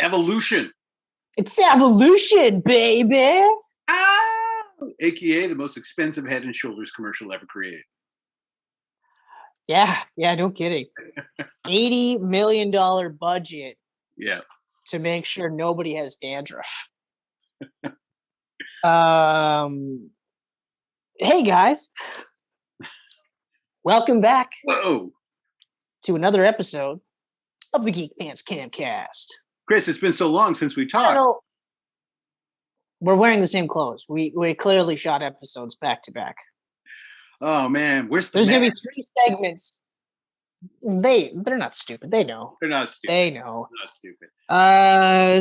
Evolution. It's evolution, baby. Ah! AKA the most expensive Head and Shoulders commercial ever created. Yeah, no kidding. $80 million budget. Yeah. To make sure nobody has dandruff. Hey guys. Welcome back. Whoa. To another episode of the Geek Pants Camcast. Chris, it's been so long since we talked. We're wearing the same clothes. We clearly shot episodes back to back. Oh man, there's gonna be 3 segments. They're not stupid. They know. They're not stupid. They know. They're not stupid.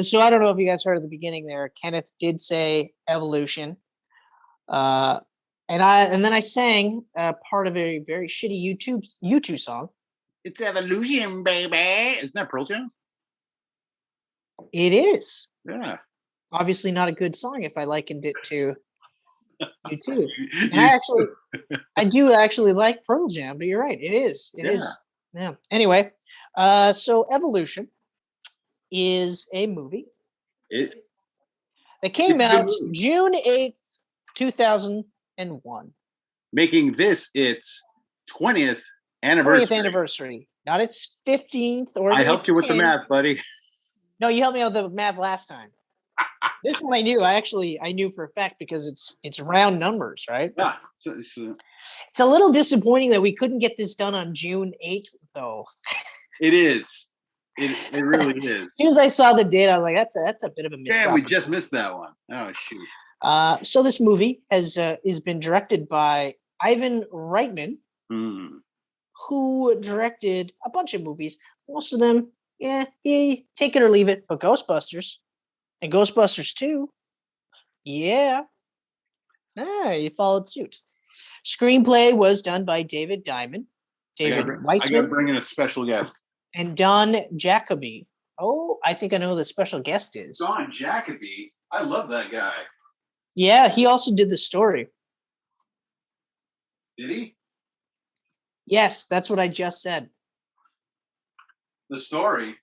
So I don't know if you guys heard at the beginning there. Kenneth did say evolution. And then I sang part of a very shitty YouTube song. It's evolution, baby. Isn't that Pearl Jam? It is. Yeah. Obviously not a good song if I likened it to YouTube. And I do actually like Pearl Jam, but you're right. It is. It is. Yeah. Anyway, so Evolution is a movie that came out June 8th, 2001. Making this its 20th anniversary. 20th anniversary. Not its 15th or I helped you with 10th. the math, buddy. No, you helped me with the math last time. This one I knew. I knew for a fact because it's round numbers, right? Yeah. It's a little disappointing that we couldn't get this done on June 8th, though. It is. It really is. As soon as I saw the date, I was like, that's a bit of a miss. Yeah, we just missed that one. Oh shoot. So this movie has been directed by Ivan Reitman, who directed a bunch of movies. Most of them, take it or leave it. But Ghostbusters and Ghostbusters 2, you followed suit. Screenplay was done by David Weissman. I got to bring in a special guest. And Don Jacoby. Oh, I think I know who the special guest is. Don Jacoby? I love that guy. Yeah, he also did the story. Did he? Yes, that's what I just said. The story?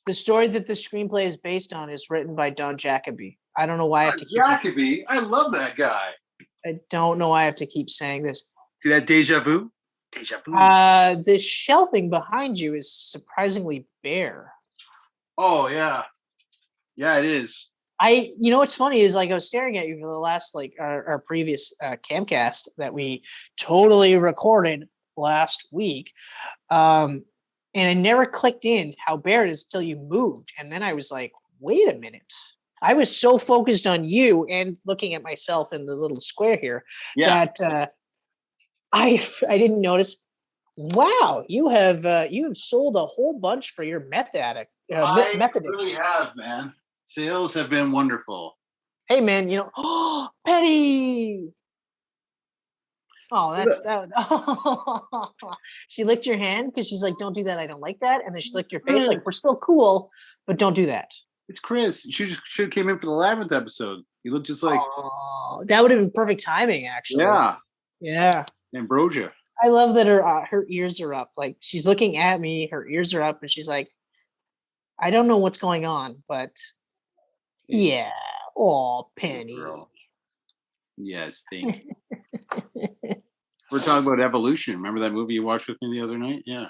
The story that the screenplay is based on is written by Don Jacoby. I don't know why I have to keep... Jacoby? I love that guy. I don't know why I have to keep saying this. See that deja vu? Deja vu. The shelving behind you is surprisingly bare. Oh, yeah. Yeah, it is. You know what's funny is like I was staring at you for the last our previous Camcast that we totally recorded last week, and I never clicked in how bare it is until you moved, and then I was like, wait a minute. I was so focused on you and looking at myself in the little square here that I didn't notice. Wow, you have sold a whole bunch for your meth addict. I really have, man. Sales have been wonderful. Hey, man, Penny. Oh, that. Oh. She licked your hand because she's like, "Don't do that. I don't like that." And then she licked your face, like, "We're still cool, but don't do that." It's Chris. You should have came in for the Labyrinth episode. You look just like. Oh, that would have been perfect timing, actually. Yeah. Yeah. Ambrosia. I love that her ears are up. Like she's looking at me, her ears are up, and she's like, "I don't know what's going on, but yeah." Oh, Penny. Girl. Yes, thank you. We're talking about Evolution. Remember that movie you watched with me the other night? Yeah.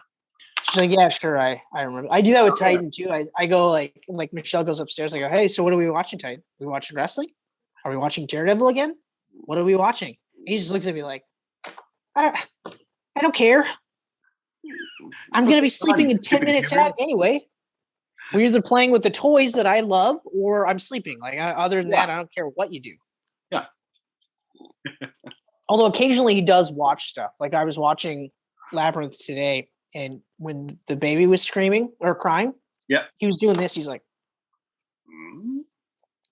She's like, yeah, sure. I remember. I do that with Titan too. I go like Michelle goes upstairs. I go, hey, so what are we watching, Titan? Are we watching wrestling? Are we watching Daredevil again? What are we watching? He just looks at me like, I don't care. I'm gonna be sleeping in 10 minutes out anyway. We're either playing with the toys that I love or I'm sleeping. Like other than that, I don't care what you do. Yeah. Although occasionally he does watch stuff. Like I was watching Labyrinth today, and when the baby was screaming or crying, he was doing this. He's like,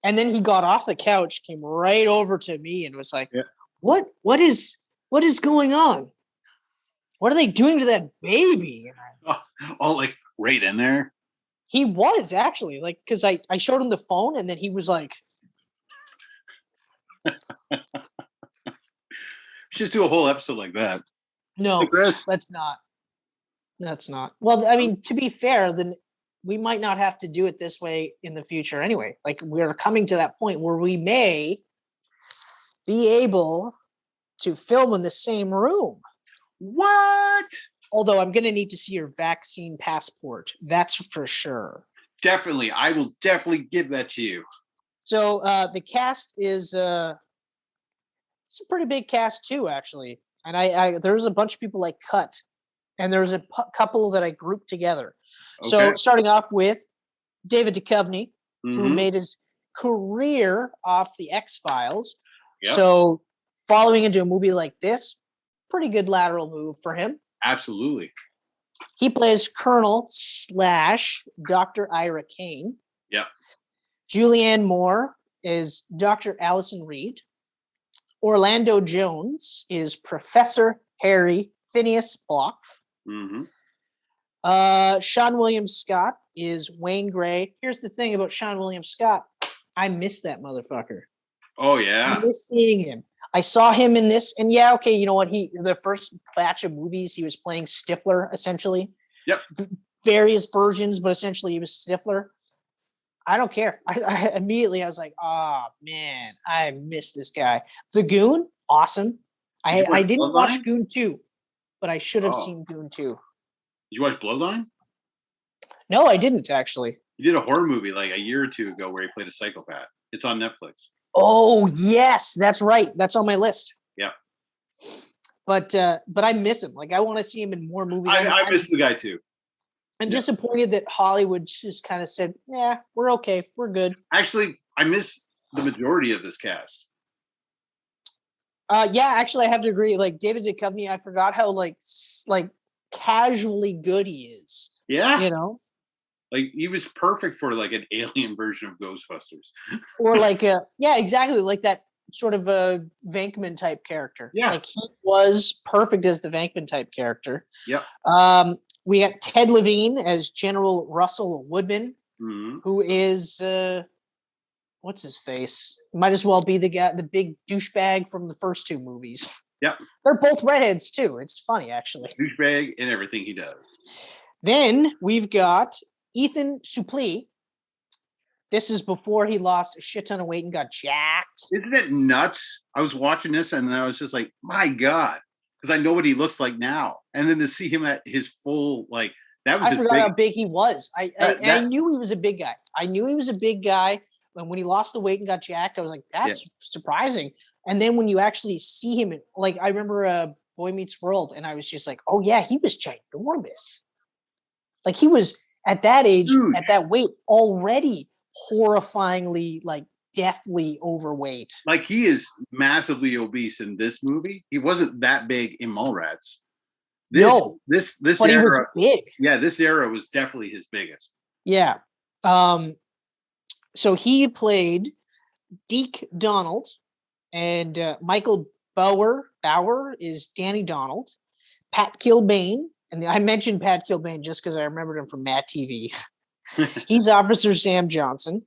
and then he got off the couch, came right over to me, and was like, "What is going on? What are they doing to that baby?" All like right in there. He was actually like, because I showed him the phone, and then he was like, just do a whole episode like that. No, hey, Chris. That's not. Well, I mean, to be fair, the we might not have to do it this way in the future anyway. Like we're coming to that point where we may be able to film in the same room. What? Although I'm going to need to see your vaccine passport. That's for sure. Definitely. I will definitely give that to you. So the cast is it's a pretty big cast too, actually. And I there's a bunch of people I cut, and there's a couple that I grouped together. Okay. So starting off with David Duchovny, who Mhm. made his career off the X-Files. Yep. So following into a movie like this, pretty good lateral move for him. Absolutely. He plays Colonel / Dr. Ira Kane. Yep. Julianne Moore is Dr. Allison Reed. Orlando Jones is Professor Harry Phineas Block. Mm-hmm. Sean William Scott is Wayne Gray. Here's the thing about Sean William Scott. I miss that motherfucker. Oh, yeah. I miss seeing him. I saw him in this, and yeah, okay, you know what? The first batch of movies, he was playing Stifler, essentially. Yep. Various versions, but essentially he was Stifler. I don't care. I immediately I was like, oh man, I miss this guy. The Goon, awesome. I didn't watch Goon 2, but I should have seen Goon 2. Did you watch Bloodline? No, I didn't actually. He did a horror movie like a year or two ago where he played a psychopath. It's on Netflix. Oh yes, that's right. That's on my list. Yeah. But I miss him. Like I want to see him in more movies. I miss the guy too. I'm disappointed that Hollywood just kind of said, "Yeah, we're okay, we're good." Actually, I miss the majority of this cast. Yeah, actually, I have to agree. Like David Duchovny, I forgot how like casually good he is. Yeah, you know, like he was perfect for like an alien version of Ghostbusters, or like exactly like that sort of a Venkman type character. Yeah, like he was perfect as the Venkman type character. Yep. We got Ted Levine as General Russell Woodman, mm-hmm. who is what's his face? Might as well be the guy, the big douchebag from the first two movies. Yep. They're both redheads too. It's funny actually. Douchebag in everything he does. Then we've got Ethan Suplee. This is before he lost a shit ton of weight and got jacked. Isn't it nuts? I was watching this and I was just like, my God. Because I know what he looks like now. And then to see him at his full, like, that was I forgot how big he was. I knew he was a big guy. I knew he was a big guy. And when he lost the weight and got jacked, I was like, that's surprising. And then when you actually see him, like, I remember Boy Meets World, and I was just like, oh, yeah, he was ginormous. Like, he was, at that age, at that weight, already horrifyingly, like, deathly overweight. Like, he is massively obese in this movie. He wasn't that big in Mallrats. This but era, he was big. Yeah, this era was definitely his biggest. Yeah. So he played Deke Donald, and Michael Bauer is Danny Donald. Pat Kilbane, and I mentioned Pat Kilbane just because I remembered him from Matt TV. He's Officer Sam Johnson.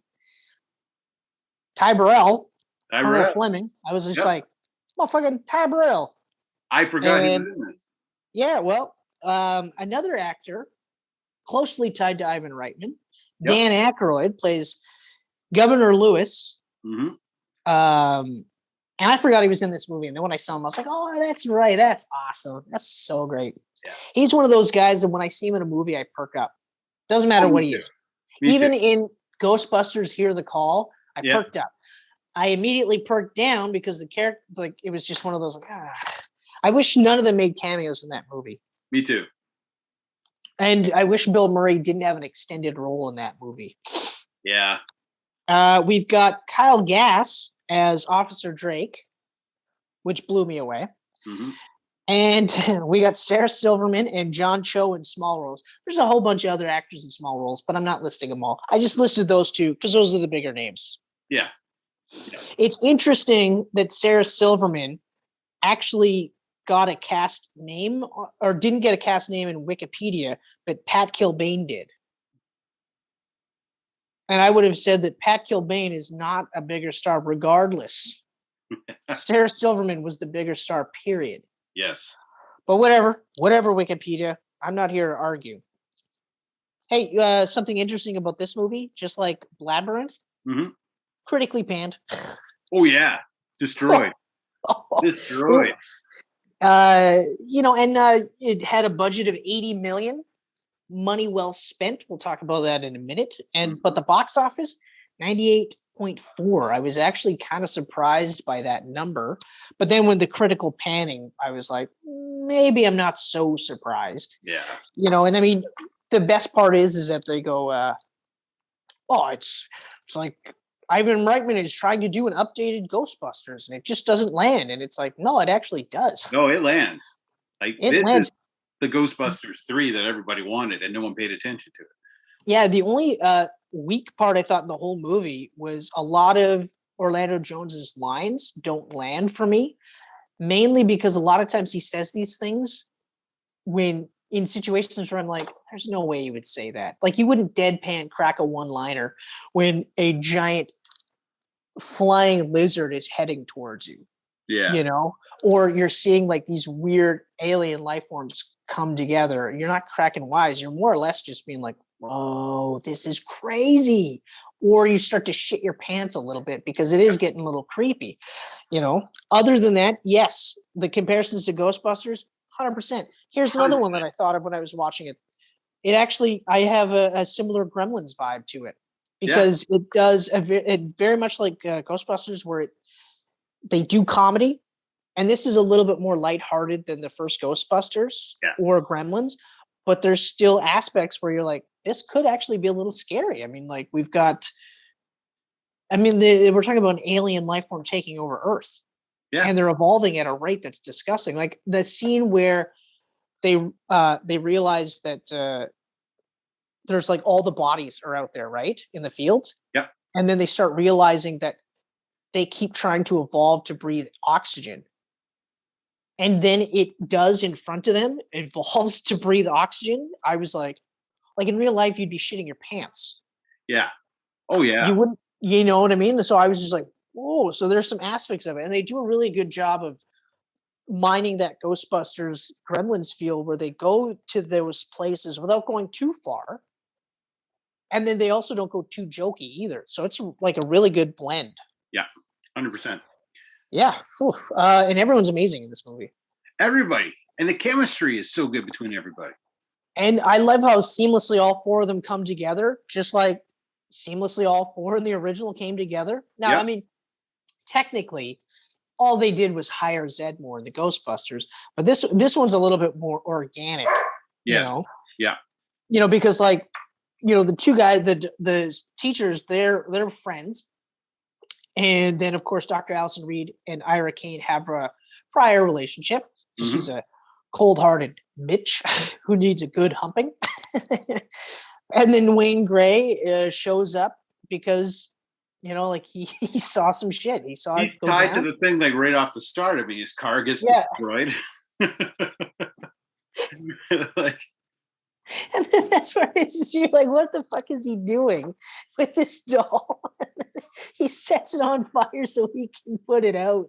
Ty Burrell, Colonel Fleming. I was just like, motherfucking Ty Burrell. I forgot he was in this. Yeah, well, another actor closely tied to Ivan Reitman, Dan Aykroyd, plays Governor Lewis. Mm-hmm. And I forgot he was in this movie. And then when I saw him, I was like, oh, that's right. That's awesome. That's so great. Yeah. He's one of those guys that when I see him in a movie, I perk up. Doesn't matter what he is. Even in Ghostbusters Hear the Call, I perked up. I immediately perked down because the character, like, it was just one of those, like, I wish none of them made cameos in that movie. Me too. And I wish Bill Murray didn't have an extended role in that movie. Yeah. We've got Kyle Gass as Officer Drake, which blew me away. Mm-hmm. And we got Sarah Silverman and John Cho in small roles. There's a whole bunch of other actors in small roles, but I'm not listing them all. I just listed those two because those are the bigger names. Yeah. It's interesting that Sarah Silverman actually got a cast name or didn't get a cast name in Wikipedia, but Pat Kilbane did. And I would have said that Pat Kilbane is not a bigger star regardless. Sarah Silverman was the bigger star, period. Yes. But whatever, Wikipedia. I'm not here to argue. Hey, something interesting about this movie, just like Labyrinth, Mhm. critically panned. Oh yeah, destroyed, destroyed. And it had a budget of 80 million. Money well spent. We'll talk about that in a minute. But the box office, 98.4. I was actually kind of surprised by that number. But then when the critical panning, I was like, maybe I'm not so surprised. Yeah. And I mean, the best part is that they go, it's like Ivan Reitman is trying to do an updated Ghostbusters and it just doesn't land. And it's like, no, it actually does. No, it lands. Like It this lands. is the Ghostbusters 3 that everybody wanted and no one paid attention to it. Yeah, the only weak part I thought in the whole movie was a lot of Orlando Jones's lines don't land for me, mainly because a lot of times he says these things when in situations where I'm like, there's no way you would say that. Like you wouldn't deadpan crack a one-liner when a giant flying lizard is heading towards you. Yeah. Or you're seeing like these weird alien life forms come together. You're not cracking wise. You're more or less just being like, oh, this is crazy. Or you start to shit your pants a little bit because it is getting a little creepy. Other than that, yes, the comparisons to Ghostbusters, 100%. Here's another one that I thought of when I was watching it. It actually, I have a similar Gremlins vibe to it because it does it very much like Ghostbusters, where they do comedy, and this is a little bit more lighthearted than the first Ghostbusters or Gremlins, but there's still aspects where you're like, this could actually be a little scary. I mean, like we're talking about an alien life form taking over Earth, and they're evolving at a rate that's disgusting. Like the scene where they realize that there's like all the bodies are out there, right, in the field. Yeah. And then they start realizing that they keep trying to evolve to breathe oxygen. And then it does in front of them, evolves to breathe oxygen. I was like in real life, you'd be shitting your pants. Yeah. Oh yeah. You wouldn't, you know what I mean? So I was just like, whoa. So there's some aspects of it. And they do a really good job of mining that Ghostbusters Gremlins feel where they go to those places without going too far. And then they also don't go too jokey either. So it's like a really good blend. Yeah. 100%. Yeah. And everyone's amazing in this movie. Everybody. And the chemistry is so good between everybody. And I love how seamlessly all four of them come together, just like seamlessly all four in the original came together. Now, I mean, technically, all they did was hire Zedmore in the Ghostbusters, but this one's a little bit more organic. Yeah. Because the two guys, the teachers, they're friends. And then, of course, Dr. Allison Reed and Ira Kane have a prior relationship. Mm-hmm. She's a cold-hearted bitch who needs a good humping. And then Wayne Gray shows up because, he saw some shit. He's tied to the thing like right off the start. I mean, his car gets destroyed. And then that's where you're like, what the fuck is he doing with this doll? He sets it on fire so he can put it out.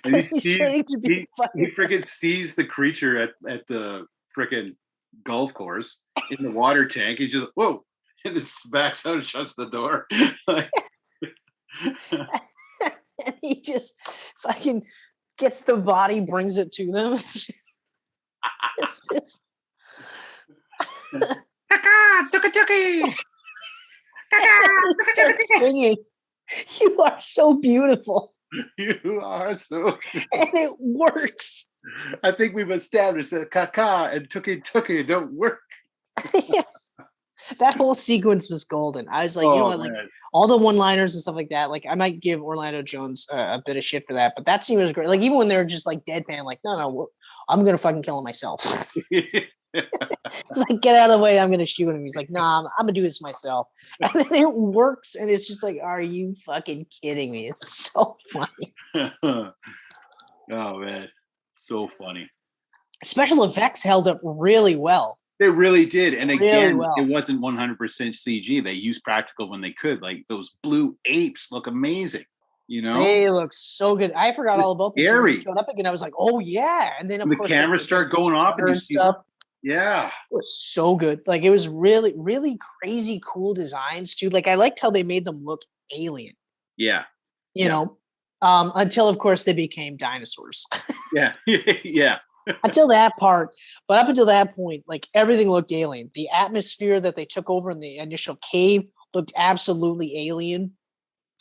And he freaking sees the creature at the freaking golf course in the water tank. He's just, whoa, and just backs out and shuts the door. And he just fucking gets the body, brings it to them. It's just... singing. You are so beautiful. You are so and it works. I think we've established that caca and tuki don't work. That whole sequence was golden. I was like, like all the one-liners and stuff like that. Like I might give Orlando Jones a bit of shit for that, but that scene was great. Like even when they're just like deadpan, like no, I'm gonna fucking kill him myself. He's like, get out of the way, I'm gonna shoot him. He's like, nah, I'm gonna do this myself. And then it works, and it's just like, are you fucking kidding me? It's so funny. Oh man, so funny. Special effects held up really well. They really did. And again, it wasn't 100% CG. They used practical when they could. Like those blue apes look amazing. They look so good. I forgot all about them. So when they showed up again, I was like, oh yeah. And then of course the cameras start going off and you see stuff. Yeah. It was so good. Like it was really, really crazy cool designs too. Like I liked how they made them look alien. Yeah. You know, until of course they became dinosaurs. Yeah. Yeah. Until that part, but up until that point, like everything looked alien. The atmosphere that they took over in the initial cave looked absolutely alien.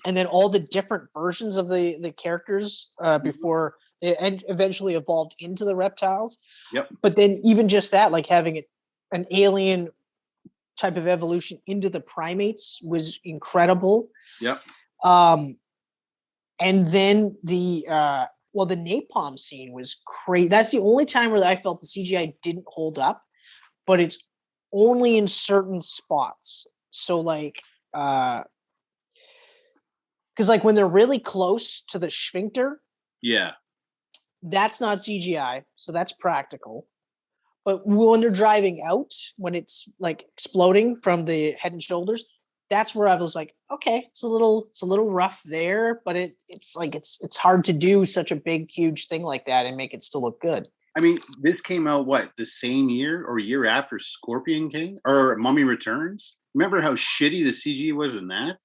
And then all the different versions of the characters before they eventually evolved into the reptiles. Yep. But then even just that, like having an alien type of evolution into the primates was incredible. Yep. And then the napalm scene was crazy. That's the only time where I felt the CGI didn't hold up, but it's only in certain spots. So like because like when they're really close to the sphincter, yeah, that's not CGI, so that's practical. But when they're driving out, when it's like exploding from the head and shoulders, that's where I was like, okay, it's a little rough there, but it's hard to do such a big, huge thing like that and make it still look good. I mean, this came out the same year or year after Scorpion King or Mummy Returns? Remember how shitty the CG was in that?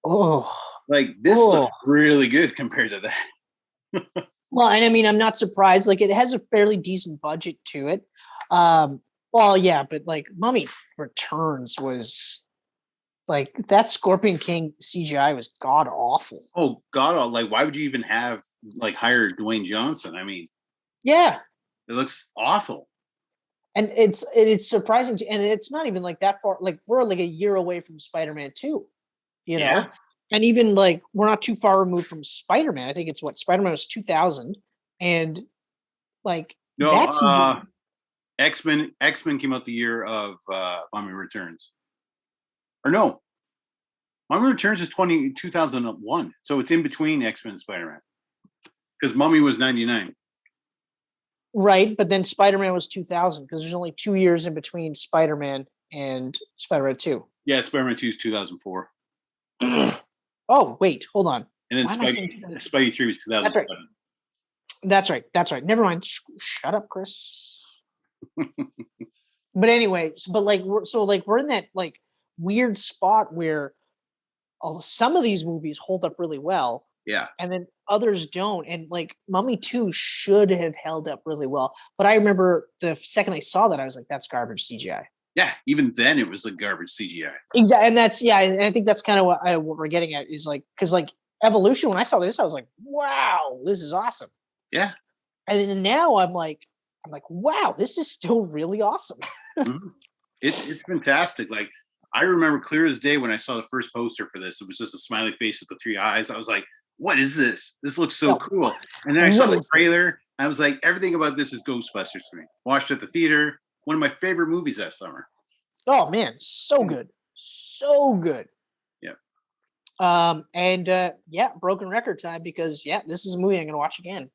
Oh, like this looks really good compared to that. Well, and I mean, I'm not surprised. Like, it has a fairly decent budget to it. Well, yeah, but like Mummy Returns was like that Scorpion King CGI was god awful. Oh god, like why would you even have like hire Dwayne Johnson? I mean, yeah, it looks awful. And it's surprising, and it's not even like that far. Like we're like a year away from Spider-Man 2, you know, and even like we're not too far removed from Spider-Man. I think it's what Spider-Man was 2000, and like that's X-Men came out the year of Mummy Returns. Or no. Mummy Returns is 2001. So it's in between X-Men and Spider-Man. Because Mummy was 99. Right, but then Spider-Man was 2000 because there's only 2 years in between Spider-Man and Spider-Man 2. Yeah, Spider-Man 2 is 2004. Oh, wait, hold on. And then Spidey 3 was 2007. That's right. Never mind. Shut up, Chris. But anyway, we're in that like weird spot where some of these movies hold up really well. Yeah. And then others don't. And like Mummy 2 should have held up really well. But I remember the second I saw that, I was like, that's garbage CGI. Yeah, even then it was like garbage CGI. Exactly. And that's, and I think that's kind of what we're getting at is like, because like Evolution, when I saw this, I was like, wow, this is awesome. Yeah. And then now I'm like, wow, this is still really awesome. Mm-hmm. It's fantastic. Like, I remember clear as day when I saw the first poster for this, it was just a smiley face with the 3 eyes. I was like, what is this? This looks so cool. And then I saw the trailer. I was like, everything about this is Ghostbusters to me. Watched it at the theater. One of my favorite movies that summer. Oh man, so good. So good. Yeah. Broken record time because this is a movie I'm gonna watch again.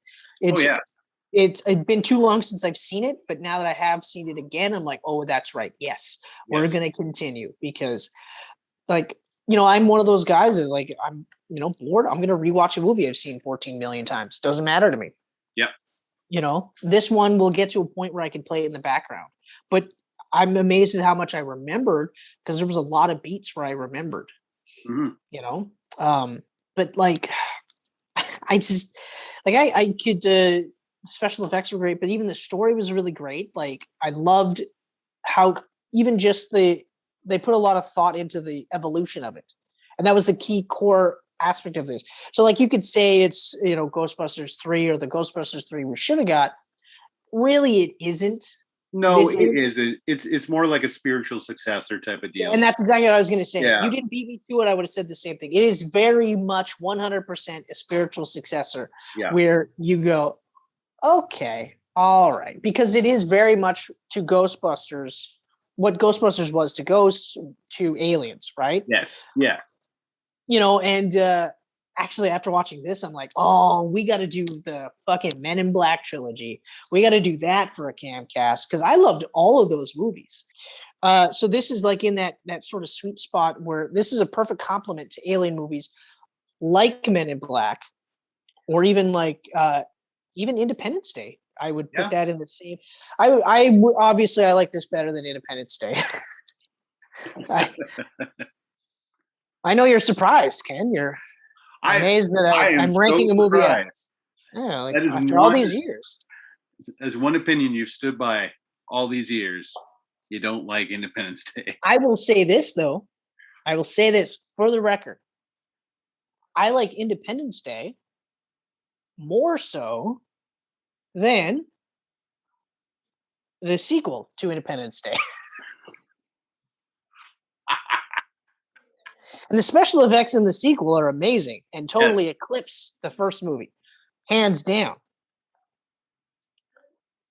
It's been too long since I've seen it, but now that I have seen it again, I'm like, oh, that's right. Yes. We're gonna continue because like, I'm one of those guys that like I'm, bored. I'm gonna rewatch a movie I've seen 14 million times. Doesn't matter to me. Yeah. This one will get to a point where I can play it in the background. But I'm amazed at how much I remembered because there was a lot of beats where I remembered. Mm-hmm. But like I just like I could special effects were great, but even the story was really great. Like I loved how even just they put a lot of thought into the evolution of it. And that was the key core aspect of this. So like you could say it's, Ghostbusters 3 or the Ghostbusters 3 we should have got. Really, it isn't. No, it isn't. It's more like a spiritual successor type of deal. And that's exactly what I was going to say. Yeah. You didn't beat me to it. I would have said the same thing. It is very much 100% a spiritual successor where you go, okay, all right. Because it is very much to Ghostbusters, what Ghostbusters was to ghosts, to aliens, right? Yes. Yeah. And actually after watching this, I'm like, oh, we got to do the fucking Men in Black trilogy. We got to do that for a Camcast because I loved all of those movies. So this is like in that sort of sweet spot where this is a perfect complement to alien movies like Men in Black or even like even Independence Day. I would put that in the same. Obviously I like this better than Independence Day. I know you're surprised, Ken. You're amazed that I'm ranking a movie. Yeah, like that is after all these years. As one opinion you've stood by all these years, you don't like Independence Day. I will say this though. I will say this for the record. I like Independence Day more so than the sequel to Independence Day. And the special effects in the sequel are amazing and totally eclipse the first movie, hands down.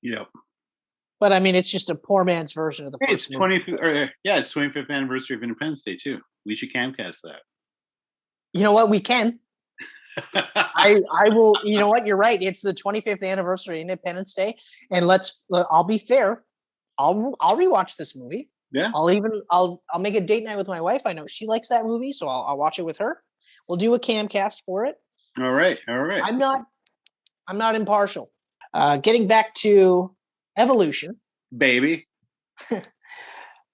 Yep. But I mean, it's just a poor man's version of the first movie. It's 25th anniversary of Independence Day too. We should camcast that. You know what? We can. I will. You know what? You're right. It's the 25th anniversary of Independence Day, and I'll be fair. I'll rewatch this movie. Yeah. I'll make a date night with my wife. I know she likes that movie, so I'll watch it with her. We'll do a camcast for it. All right. I'm not impartial. Getting back to Evolution, baby.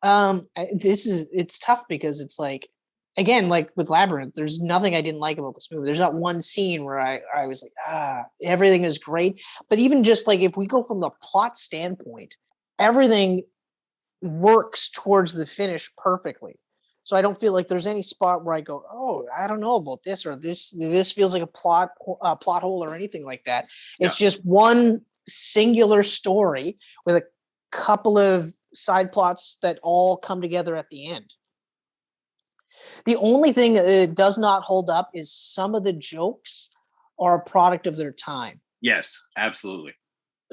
It's tough because it's like, again, like with Labyrinth, there's nothing I didn't like about this movie. There's not one scene where I was like, everything is great. But even just like if we go from the plot standpoint, everything works towards the finish perfectly. So I don't feel like there's any spot where I go, oh, I don't know about this, or this feels like a plot hole or anything like that. It's just one singular story with a couple of side plots that all come together at the end. The only thing that does not hold up is some of the jokes are a product of their time. Yes, absolutely.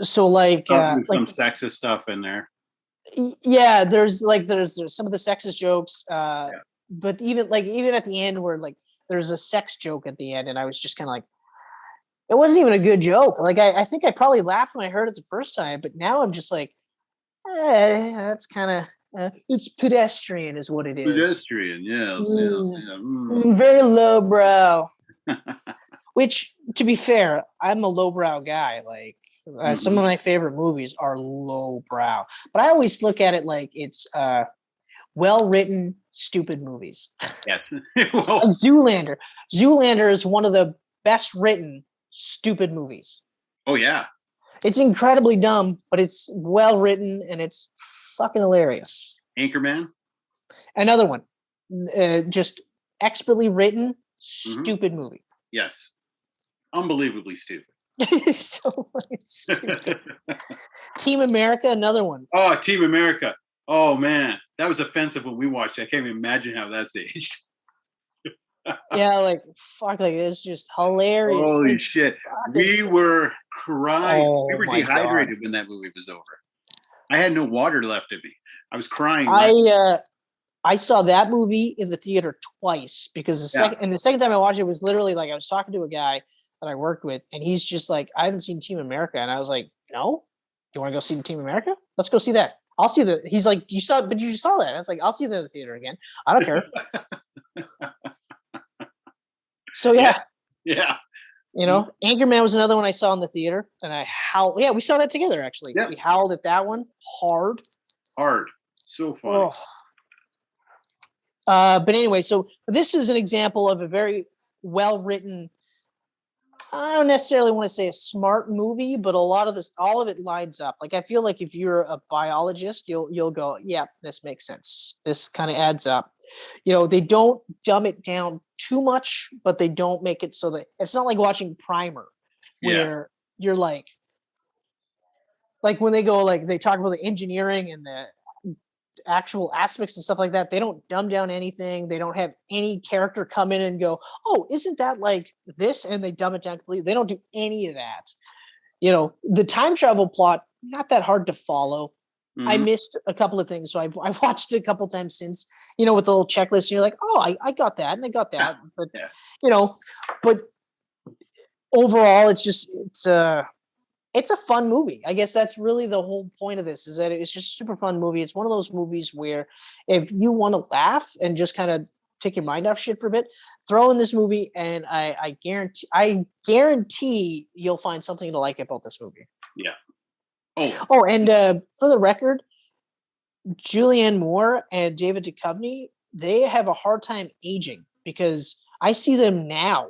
So like some sexist stuff in there. Yeah, there's some of the sexist jokes, but even at the end where like there's a sex joke at the end, and I was just kind of like, it wasn't even a good joke. Like I think I probably laughed when I heard it the first time, but now I'm just like, that's kind of it's pedestrian, is what it is. Pedestrian, yes. Very lowbrow. Which, to be fair, I'm a lowbrow guy. Like. Some of my favorite movies are lowbrow, but I always look at it like it's well-written, stupid movies. Yes. Like Zoolander. Zoolander is one of the best-written, stupid movies. Oh, yeah. It's incredibly dumb, but it's well-written, and it's fucking hilarious. Anchorman? Another one. Just expertly written, stupid movie. Yes. Unbelievably stupid. So stupid. Team America, another one. Oh, Team America. Oh man, that was offensive when we watched it. I can't even imagine how that's aged. Yeah, like fuck, like it's just hilarious. Holy like, shit. We were crying. We were dehydrated when that movie was over. I had no water left in me. I was crying. I saw that movie in the theater twice because the second time I watched it was literally like I was talking to a guy that I worked with, and he's just like, I haven't seen Team America, and I was like, no, you want to go see Team America? Let's go see that. I'll see the. He's like, you saw that? I was like, I'll see that in the theater again. I don't care. So yeah. You know, Anchorman was another one I saw in the theater, and I howled. Yeah, we saw that together actually. Yep. We howled at that one hard. So funny. But anyway, so this is an example of a very well written. I don't necessarily want to say a smart movie, but all of it lines up. Like I feel like if you're a biologist, you'll go, yeah, this makes sense. This kind of adds up. You know, they don't dumb it down too much, but they don't make it so that it's not like watching Primer, where you're like when they go like they talk about the engineering and the actual aspects and stuff like that, they don't dumb down anything. They don't have any character come in and go, oh, isn't that like this, and they dumb it down completely. They don't do any of that. You know, the time travel plot, not that hard to follow. I missed a couple of things, so I've watched it a couple times since, you know, with the little checklist, and you're like, oh, I got that and I got that. But you know, but overall it's a fun movie. I guess that's really the whole point of this, is that it's just a super fun movie. It's one of those movies where if you want to laugh and just kind of take your mind off shit for a bit, throw in this movie, and I guarantee you'll find something to like about this movie. Yeah, Oh, and for the record, Julianne Moore and David Duchovny, they have a hard time aging because I see them now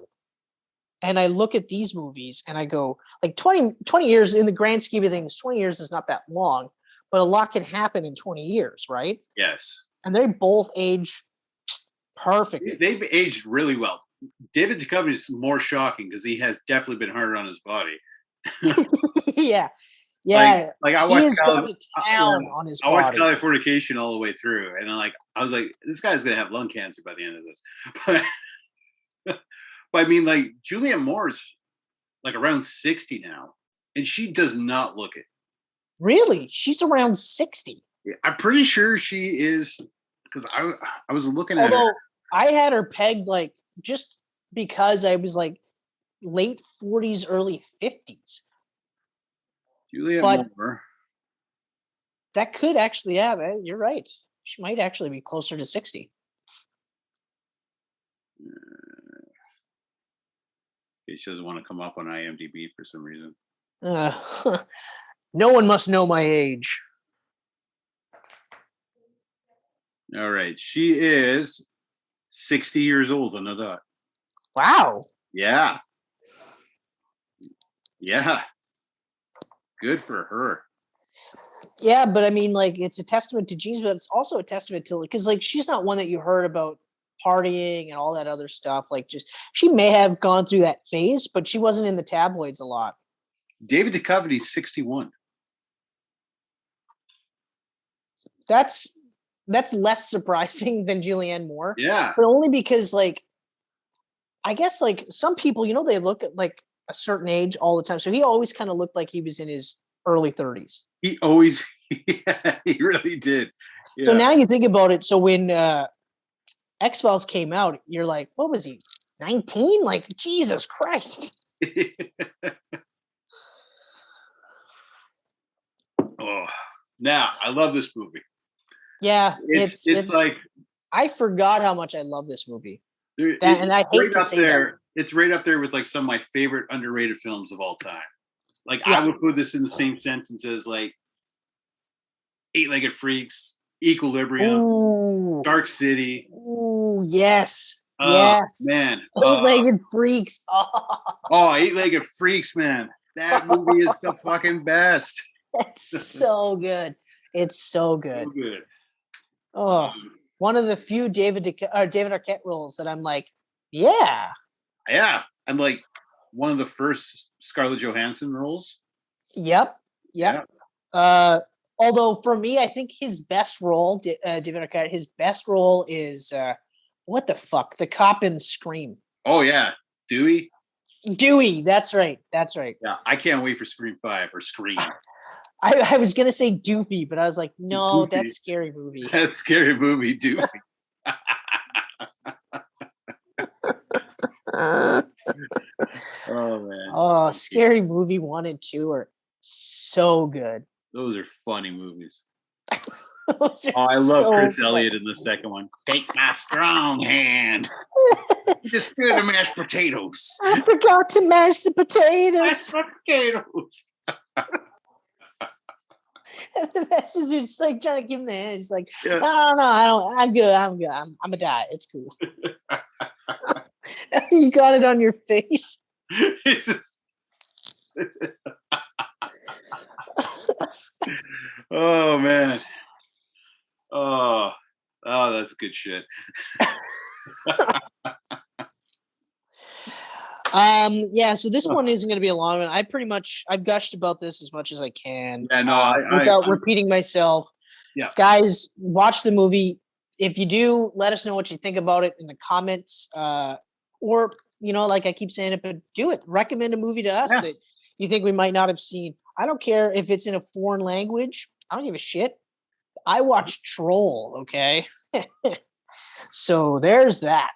and I look at these movies and I go, like 20 years in the grand scheme of things, 20 years is not that long, but a lot can happen in 20 years, right? Yes. And they both age perfectly. They've aged really well. David Duchovny is more shocking because he has definitely been harder on his body. Yeah. Yeah. Like I he watched has gone to town on his body. I watched Californication all the way through, and I was like, this guy's gonna have lung cancer by the end of this. But I mean, like Julianne Moore's like around 60 now, and she does not look it. Really? She's around 60. I'm pretty sure she is, because I was looking at Although her. I had her pegged like just because I was like late 40s, early 50s. Julianne Moore. That could actually, yeah, you're right. She might actually be closer to 60. She doesn't want to come up on IMDb for some reason. No one must know my age. All right. She is 60 years old on the dot. Wow. Yeah. Yeah. Good for her. Yeah, but I mean, like, it's a testament to genes, but it's also a testament to, because, like, she's not one that you heard about partying and all that other stuff. Like, just, she may have gone through that phase, but she wasn't in the tabloids a lot. David Duchovny's 61. That's less surprising than Julianne Moore. Yeah. But only because, like, I guess, like, some people, you know, they look at, like, a certain age all the time. So he always kind of looked like he was in his early 30s. He always, yeah, he really did. Yeah. So now you think about it. So when X-Files came out, you're like, what was he, 19? Like, Jesus Christ. Oh, now I love this movie. Yeah, it's like, I forgot how much I love this movie. And I hate to say that. It's right up there with like some of my favorite underrated films of all time. Like, yeah. I would put this in the same sentence as like Eight-Legged Freaks, Equilibrium, Ooh. Dark City. Ooh, yes. Yes. Man. Eight-Legged Freaks. Oh, Eight-Legged Freaks, man. That movie is the fucking best. It's so good. It's so good. So good. Oh, one of the few David Arquette roles that I'm like, yeah. Yeah. And like one of the first Scarlett Johansson roles. Yep. Although for me, I think his best role, David Arquette, his best role is what the fuck? The cop in Scream. Oh yeah. Dewey, that's right. Yeah, I can't wait for Scream 5 or Scream. I was gonna say Doofy, but I was like, no, Doofy. That's Scary Movie. That's Scary Movie, Doofy. Oh man. Oh, Scary Movie 1 and 2 are so good. Those are funny movies. I love Chris Elliott in the second one. Take my strong hand. Just good to mash potatoes. I forgot to mash the potatoes. Mash potatoes. The message is just like trying to give him the hand. He's like, yeah. No, I don't. I'm good. I'm a diet. It's cool. You got it on your face. Oh man. Oh, that's good shit. Yeah, so this one isn't going to be a long one. I've gushed about this as much as I can. Yeah, no, without repeating myself. Yeah, guys, watch the movie. If you do, let us know what you think about it in the comments. Or, you know, like I keep saying it, but do it. Recommend a movie to us that you think we might not have seen. I don't care if it's in a foreign language. I don't give a shit. I watched Troll, okay? So there's that.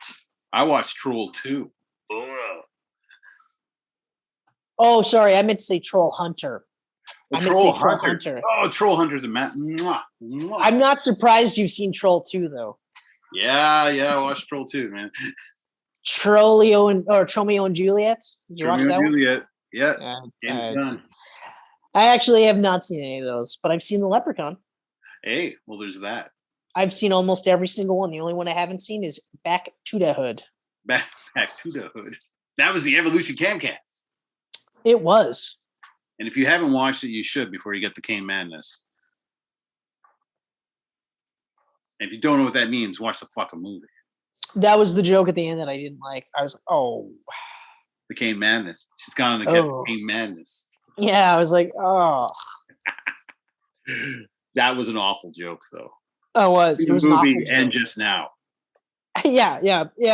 I watched Troll 2. Oh, sorry. I meant to say Troll Hunter. Troll Hunter. Oh, Troll Hunter's a man. I'm not surprised you've seen Troll 2, though. Yeah, I watched Troll 2, man. Tromeo and Juliet. Did you watch that one? Juliet. Yeah. I actually have not seen any of those, but I've seen the Leprechaun. Hey, well, there's that. I've seen almost every single one. The only one I haven't seen is Back to the Hood. Back to the Hood. That was the Evolution Camcast. It was. And if you haven't watched it, you should before you get the Cane Madness. And if you don't know what that means, watch the fucking movie. That was the joke at the end that I didn't like. I was like, oh. The Cane Madness. She's gone to get the Cane Madness. Yeah, I was like, oh. That was an awful joke, though. Oh, it was. It was an awful joke. And just now. Yeah,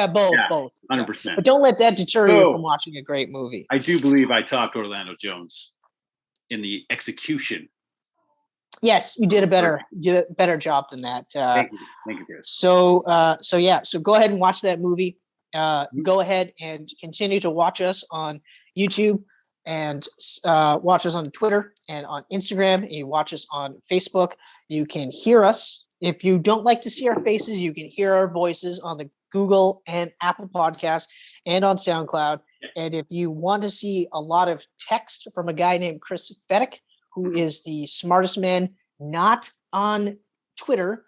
both. 100%. Yeah. But don't let that deter you from watching a great movie. I do believe I topped Orlando Jones in the execution. Yes, you did a better job than that. Thank you, Chris. So go ahead and watch that movie. Go ahead and continue to watch us on YouTube and watch us on Twitter and on Instagram. You watch us on Facebook. You can hear us. If you don't like to see our faces, you can hear our voices on the Google and Apple Podcasts and on SoundCloud. And if you want to see a lot of text from a guy named Chris Fedek, who is the smartest man not on Twitter,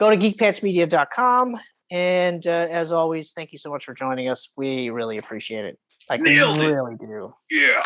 go to geekpantsmedia.com. And as always, thank you so much for joining us. We really appreciate it. Like, we really do. Yeah.